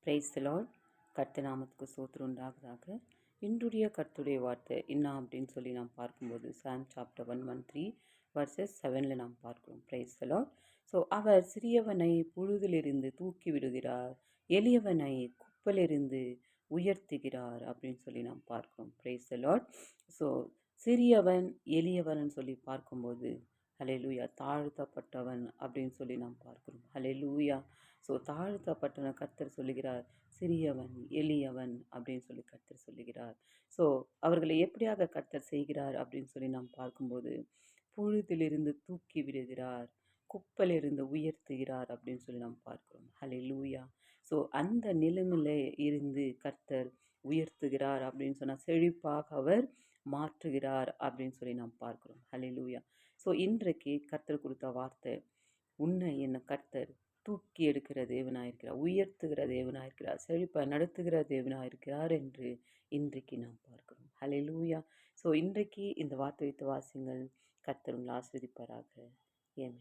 Praise the Lord. கர்த்தர் நாமத்துக்கு ஸ்தோத்திரம் உண்டாவதாக. இன்றைய கர்த்தருடைய வார்த்தை என்ன அப்படின்னு சொல்லி நாம் பார்க்கும்போது சாம் சாப்டர் 113 வர்சஸ் 7 நாம் பார்க்கிறோம். Praise the Lord. ஸோ அவர் சிறியவனை புழுதிலிருந்து தூக்கி விடுகிறார், எளியவனை குப்பலிருந்து உயர்த்துகிறார் அப்படின்னு சொல்லி நாம் பார்க்கிறோம். Praise the Lord. ஸோ சிறியவன் எளியவன் சொல்லி பார்க்கும்போது ஹல்லேலூயா, தாழ்த்தப்பட்டவன் அப்படின்னு சொல்லி நாம் பார்க்கிறோம். ஹல்லேலூயா. ஸோ தாழ்த்தப்பட்டவன் கர்த்தர் சொல்லுகிறார், சிறியவன் எளியவன் அப்படின்னு சொல்லி கர்த்தர் சொல்லுகிறார். ஸோ அவர்களை எப்படியாக கர்த்தர் செய்கிறார் அப்படின்னு சொல்லி நாம் பார்க்கும்போது புழுதிலிருந்து தூக்கி விடுகிறார், குப்பலிருந்து உயர்த்துகிறார் அப்படின்னு சொல்லி நாம் பார்க்கிறோம். ஹல்லேலூயா. ஸோ அந்த நிலைமையில இருந்து கர்த்தர் உயர்த்துகிறார் அப்படின்னு சொன்னால் செழிப்பாக அவர் மாற்றுகிறார் அப்படின்னு சொல்லி நாம் பார்க்கிறோம். ஹல்லேலூயா. ஸோ இன்றைக்கு கர்த்தர் கொடுத்த வார்த்தை, உன்னை என்ன கர்த்தர் தூக்கி எடுக்கிற தேவனாயிருக்கிறார், உயர்த்துகிற தேவனாயிருக்கிறார், செழிப்பாய் நடத்துகிற தேவனாயிருக்கிறார் என்று இன்றைக்கு நாம் பார்க்கிறோம். ஹல்லேலூயா. ஸோ இன்றைக்கு இந்த வார்த்தை வைத்து வாசிங்கள். கர்த்தர் உங்களை ஆசீர்வதிப்பாராக. ஆமென்.